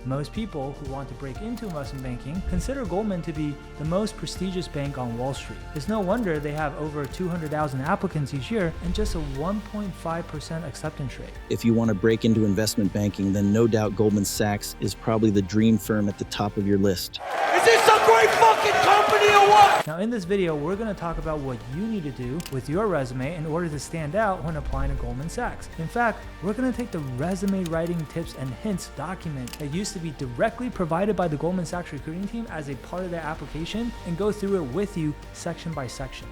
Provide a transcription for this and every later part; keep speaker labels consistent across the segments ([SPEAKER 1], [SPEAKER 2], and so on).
[SPEAKER 1] Most people who want to break into investment banking consider Goldman to be the most prestigious bank on Wall Street. It's no wonder they have over 200,000 applicants each year and just a 1.5% acceptance rate.
[SPEAKER 2] If you want to break into investment banking, then no doubt Goldman Sachs is probably the dream firm at the top of your list.
[SPEAKER 3] Is this some great fucking company or what?
[SPEAKER 1] Now in this video, we're going to talk about what you need to do with your resume in order to stand out when applying to Goldman Sachs. In fact, we're going to take the resume writing tips and hints document that used to be directly provided by the Goldman Sachs recruiting team as a part of their application and go through it with you section by section.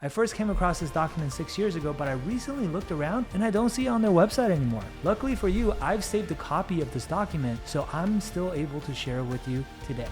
[SPEAKER 1] I first came across this document 6 years ago, but I recently looked around and I don't see it on their website anymore. Luckily for you, I've saved a copy of this document, so I'm still able to share it with you today.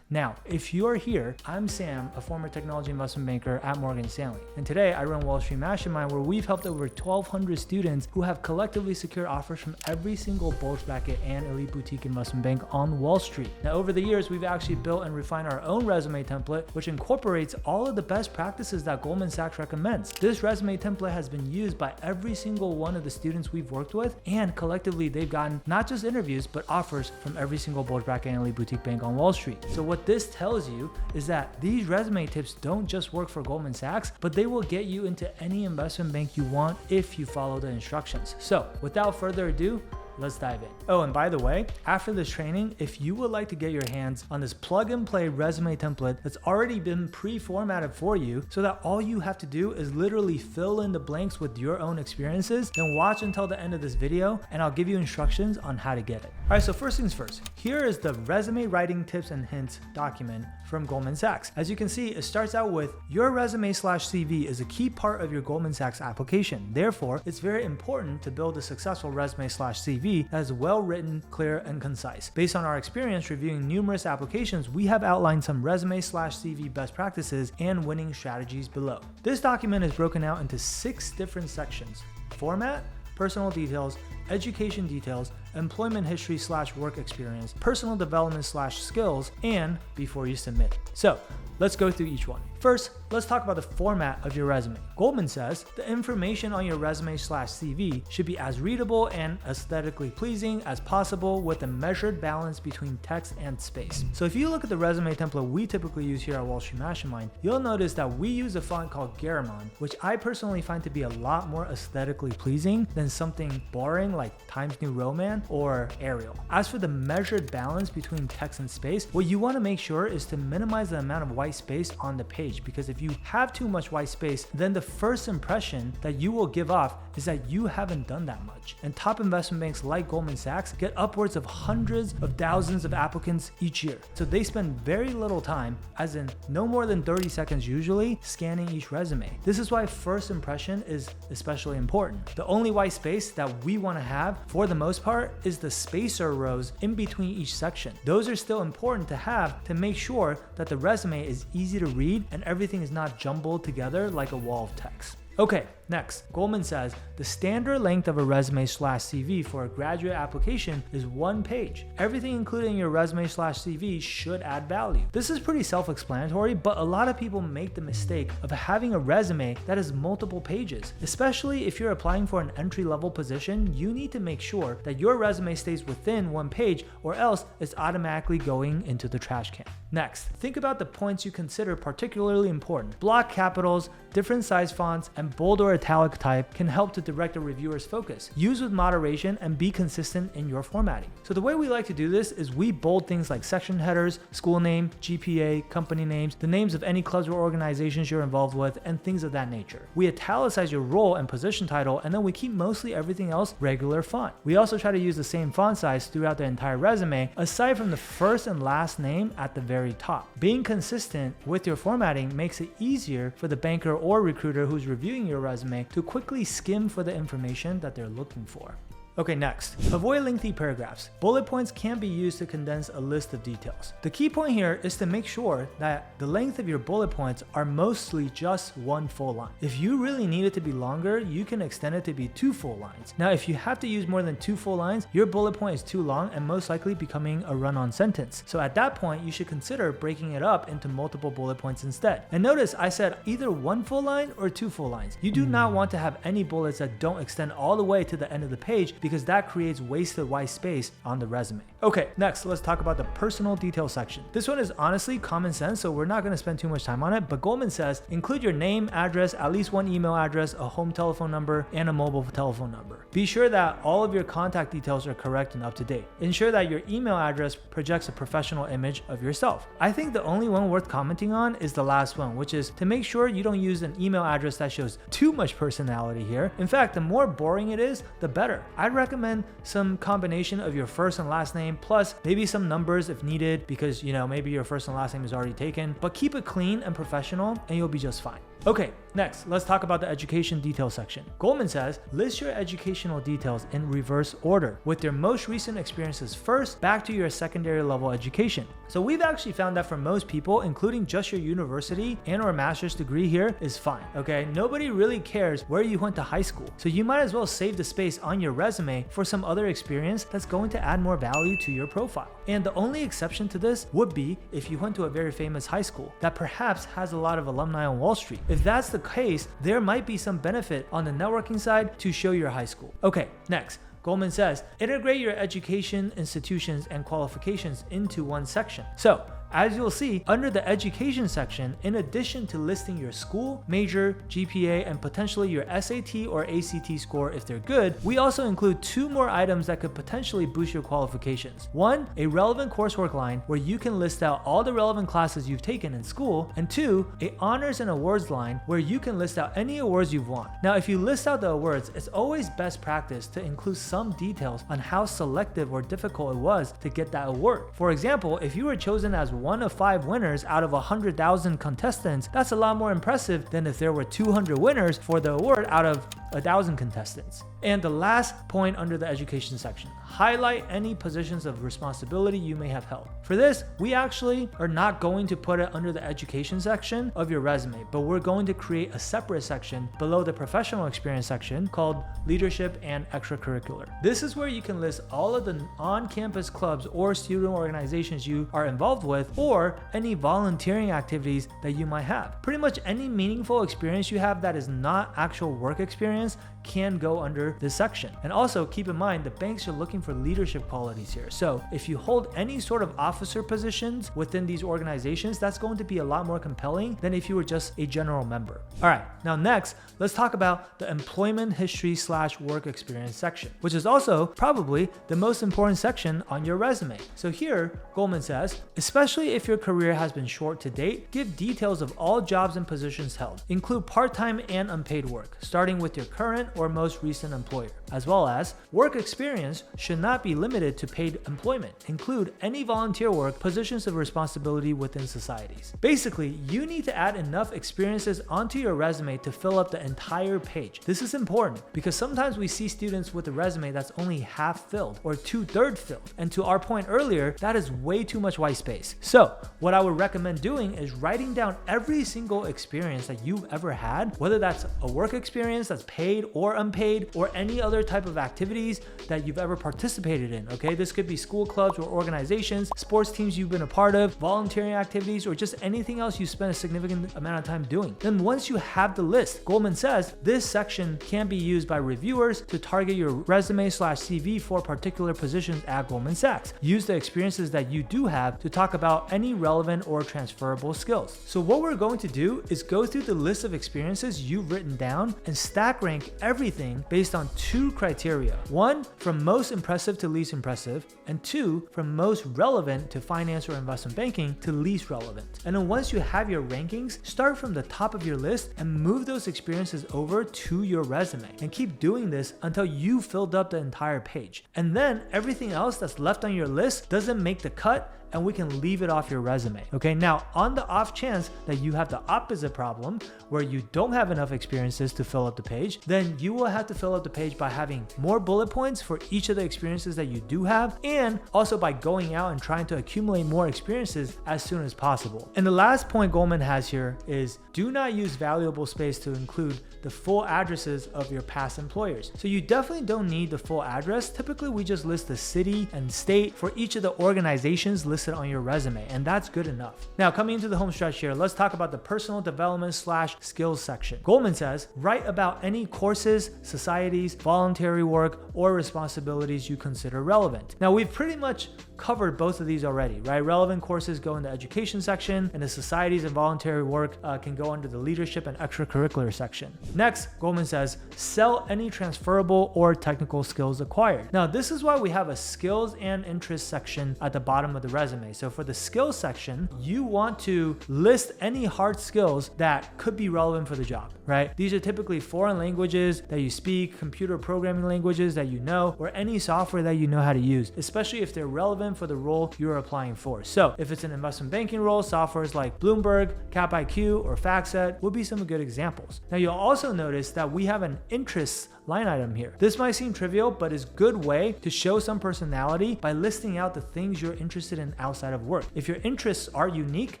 [SPEAKER 1] Now, if you're here, I'm Sam, a former technology investment banker at Morgan Stanley. And today I run Wall Street Mastermind, where we've helped over 1,200 students who have collectively secured offers from every single bulge bracket and elite boutique investment bank on Wall Street. Now, over the years, we've actually built and refined our own resume template, which incorporates all of the best practices that Goldman Sachs recommends. This resume template has been used by every single one of the students we've worked with, and collectively they've gotten not just interviews, but offers from every single bulge bracket and elite boutique bank on Wall Street. So what this tells you is that these resume tips don't just work for Goldman Sachs, but they will get you into any investment bank you want if you follow the instructions. So without further ado, let's dive in. Oh, and by the way, after this training, if you would like to get your hands on this plug and play resume template that's already been pre-formatted for you so that all you have to do is literally fill in the blanks with your own experiences, then watch until the end of this video and I'll give you instructions on how to get it. All right, so first things first, here is the resume writing tips and hints document from Goldman Sachs. As you can see, it starts out with your resume/CV is a key part of your Goldman Sachs application. Therefore, it's very important to build a successful resume/CV that is well written, clear, and concise. Based on our experience reviewing numerous applications, we have outlined some resume/CV best practices and winning strategies below. This document is broken out into 6 different sections: format, personal details, education details, employment history/work experience, personal development/skills, and before you submit. So let's go through each one. First, let's talk about the format of your resume. Goldman says the information on your resume/CV should be as readable and aesthetically pleasing as possible with a measured balance between text and space. So if you look at the resume template we typically use here at Wall Street Mastermind, you'll notice that we use a font called Garamond, which I personally find to be a lot more aesthetically pleasing than something boring like Times New Roman or Arial. As for the measured balance between text and space, what you want to make sure is to minimize the amount of white space on the page, because if you have too much white space, then the first impression that you will give off is that you haven't done that much. And top investment banks like Goldman Sachs get upwards of hundreds of thousands of applicants each year. So they spend very little time, as in no more than 30 seconds usually, scanning each resume. This is why first impression is especially important. The only white space that we want to have, for the most part, is the spacer rows in between each section. Those are still important to have to make sure that the resume is easy to read and everything is not jumbled together like a wall of text. Okay, next, Goldman says the standard length of a resume/CV for a graduate application is 1 page. Everything included in your resume/CV should add value. This is pretty self-explanatory, but a lot of people make the mistake of having a resume that has multiple pages. Especially if you're applying for an entry-level position, you need to make sure that your resume stays within 1 page, or else it's automatically going into the trash can. Next, think about the points you consider particularly important. Block capitals, different size fonts, and bold or italic type can help to direct a reviewer's focus. Use with moderation and be consistent in your formatting. So the way we like to do this is we bold things like section headers, school name, GPA, company names, the names of any clubs or organizations you're involved with, and things of that nature. We italicize your role and position title, and then we keep mostly everything else regular font. We also try to use the same font size throughout the entire resume, aside from the first and last name at the very top. Being consistent with your formatting makes it easier for the banker or recruiter who's reviewing your resume to quickly skim for the information that they're looking for. Okay, next, avoid lengthy paragraphs. Bullet points can be used to condense a list of details. The key point here is to make sure that the length of your bullet points are mostly just one full line. If you really need it to be longer, you can extend it to be 2 full lines. Now, if you have to use more than 2 full lines, your bullet point is too long and most likely becoming a run-on sentence. So at that point, you should consider breaking it up into multiple bullet points instead. And notice I said either 1 full line or 2 full lines. You do not want to have any bullets that don't extend all the way to the end of the page, because that creates wasted white space on the resume. Okay, next, let's talk about the personal details section. This one is honestly common sense, so we're not going to spend too much time on it, but Goldman says include your name, address, at least 1 email address, a home telephone number, and a mobile telephone number. Be sure that all of your contact details are correct and up to date. Ensure that your email address projects a professional image of yourself. I think the only one worth commenting on is the last one, which is to make sure you don't use an email address that shows too much personality here. In fact, the more boring it is, the better. I'd recommend some combination of your first and last name plus maybe some numbers if needed, because maybe your first and last name is already taken, but keep it clean and professional and you'll be just fine. Okay, next, let's talk about the education details section. Goldman says, list your educational details in reverse order, with your most recent experiences first, back to your secondary level education. So we've actually found that for most people, including just your university and or master's degree here, is fine, okay? Nobody really cares where you went to high school. So you might as well save the space on your resume for some other experience that's going to add more value to your profile. And the only exception to this would be if you went to a very famous high school that perhaps has a lot of alumni on Wall Street. If that's the case, there might be some benefit on the networking side to show your high school. Okay, next. Goldman says, integrate your education, institutions, and qualifications into one section. So, as you'll see, under the education section, in addition to listing your school, major, GPA, and potentially your SAT or ACT score if they're good, we also include 2 more items that could potentially boost your qualifications. 1, a relevant coursework line where you can list out all the relevant classes you've taken in school, and 2, a honors and awards line where you can list out any awards you've won. Now, if you list out the awards, it's always best practice to include some details on how selective or difficult it was to get that award. For example, if you were chosen as one of 5 winners out of 100,000 contestants, that's a lot more impressive than if there were 200 winners for the award out of 1,000 contestants. And the last point under the education section, highlight any positions of responsibility you may have held. For this, we actually are not going to put it under the education section of your resume, but we're going to create a separate section below the professional experience section called leadership and extracurricular. This is where you can list all of the on-campus clubs or student organizations you are involved with, or any volunteering activities that you might have. Pretty much any meaningful experience you have that is not actual work experience can go under this section. And also keep in mind, the banks are looking for leadership qualities here. So if you hold any sort of officer positions within these organizations, that's going to be a lot more compelling than if you were just a general member. All right, now next, let's talk about the employment history / work experience section, which is also probably the most important section on your resume. So here, Goldman says, especially if your career has been short to date, give details of all jobs and positions held. Include part-time and unpaid work, starting with your current or most recent employer, as well as work experience should not be limited to paid employment. Include any volunteer work, positions of responsibility within societies. Basically, you need to add enough experiences onto your resume to fill up the entire page. This is important because sometimes we see students with a resume that's only half filled or 2/3 filled. And to our point earlier, that is way too much white space. So what I would recommend doing is writing down every single experience that you've ever had, whether that's a work experience that's paid or unpaid, or any other type of activities that you've ever participated in, okay? This could be school clubs or organizations, sports teams you've been a part of, volunteering activities, or just anything else you spend a significant amount of time doing. Then once you have the list, Goldman says this section can be used by reviewers to target your resume / CV for particular positions at Goldman Sachs. Use the experiences that you do have to talk about any relevant or transferable skills. So what we're going to do is go through the list of experiences you've written down and stack rank everything based on 2 criteria. 1, from most impressive to least impressive, and 2, from most relevant to finance or investment banking to least relevant. And then once you have your rankings, start from the top of your list and move those experiences over to your resume. And keep doing this until you filled up the entire page. And then everything else that's left on your list doesn't make the cut and we can leave it off your resume. Okay, now on the off chance that you have the opposite problem where you don't have enough experiences to fill up the page, then you will have to fill up the page by having more bullet points for each of the experiences that you do have, and also by going out and trying to accumulate more experiences as soon as possible. And the last point Goldman has here is do not use valuable space to include the full addresses of your past employers. So you definitely don't need the full address. Typically, we just list the city and state for each of the organizations listed on your resume, and that's good enough. Now, coming into the home stretch here, let's talk about the personal development / skills section. Goldman says, write about any courses, societies, voluntary work, or responsibilities you consider relevant. Now, we've pretty much covered both of these already, right? Relevant courses go in the education section, and the societies and voluntary work can go under the leadership and extracurricular section. Next, Goldman says, sell any transferable or technical skills acquired. Now, this is why we have a skills and interests section at the bottom of the resume. So for the skills section, you want to list any hard skills that could be relevant for the job, right? These are typically foreign languages that you speak, computer programming languages that you know, or any software that you know how to use, especially if they're relevant for the role you're applying for. So if it's an investment banking role, softwares like Bloomberg, CapIQ, or FactSet would be some good examples. Now, you'll also notice that we have an interests line item here. This might seem trivial, but is a good way to show some personality by listing out the things you're interested in outside of work. If your interests are unique,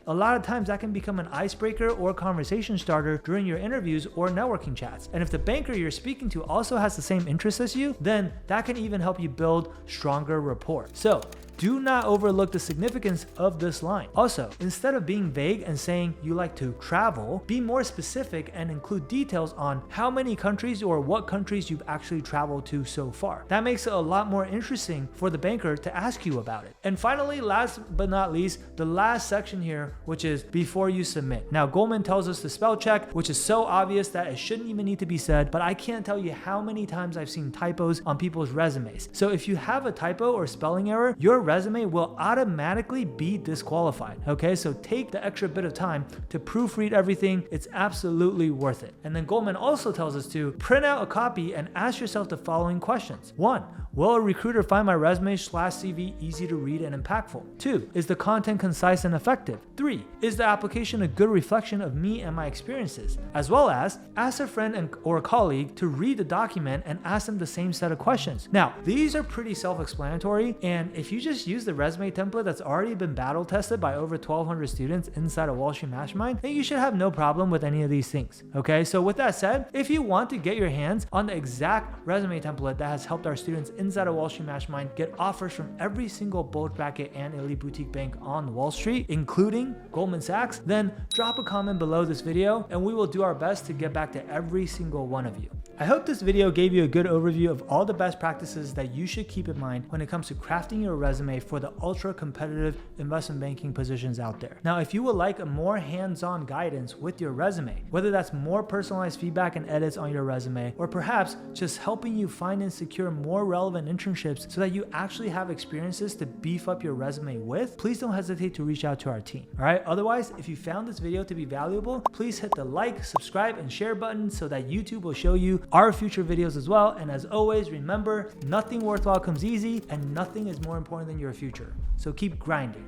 [SPEAKER 1] a lot of times that can become an icebreaker or conversation starter during your interviews or networking chats. And if the banker you're speaking to also has the same interests as you, then that can even help you build stronger rapport. So do not overlook the significance of this line. Also, instead of being vague and saying you like to travel, be more specific and include details on how many countries or what countries you've actually traveled to so far. That makes it a lot more interesting for the banker to ask you about it. And finally, last but not least, the last section here, which is before you submit. Now, Goldman tells us to spell check, which is so obvious that it shouldn't even need to be said, but I can't tell you how many times I've seen typos on people's resumes. So if you have a typo or spelling error, your resume will automatically be disqualified. Okay, so take the extra bit of time to proofread everything. It's absolutely worth it. And then Goldman also tells us to print out a copy and ask yourself the following questions. 1, will a recruiter find my resume / CV easy to read and impactful? 2, is the content concise and effective? 3, is the application a good reflection of me and my experiences? As well as ask a friend or a colleague to read the document and ask them the same set of questions. Now, these are pretty self-explanatory, and if you just use the resume template that's already been battle tested by over 1,200 students inside of Wall Street Mastermind, then you should have no problem with any of these things. Okay, so with that said, if you want to get your hands on the exact resume template that has helped our students inside of Wall Street Mastermind get offers from every single bulge bracket and elite boutique bank on Wall Street, including Goldman Sachs, then drop a comment below this video and we will do our best to get back to every single one of you. I hope this video gave you a good overview of all the best practices that you should keep in mind when it comes to crafting your resume for the ultra competitive investment banking positions out there. Now, if you would like a more hands-on guidance with your resume, whether that's more personalized feedback and edits on your resume, or perhaps just helping you find and secure more relevant internships so that you actually have experiences to beef up your resume with, please don't hesitate to reach out to our team. All right. Otherwise, if you found this video to be valuable, please hit the like, subscribe, and share button so that YouTube will show you our future videos as well. And as always, remember, nothing worthwhile comes easy and nothing is more important than your future. So keep grinding.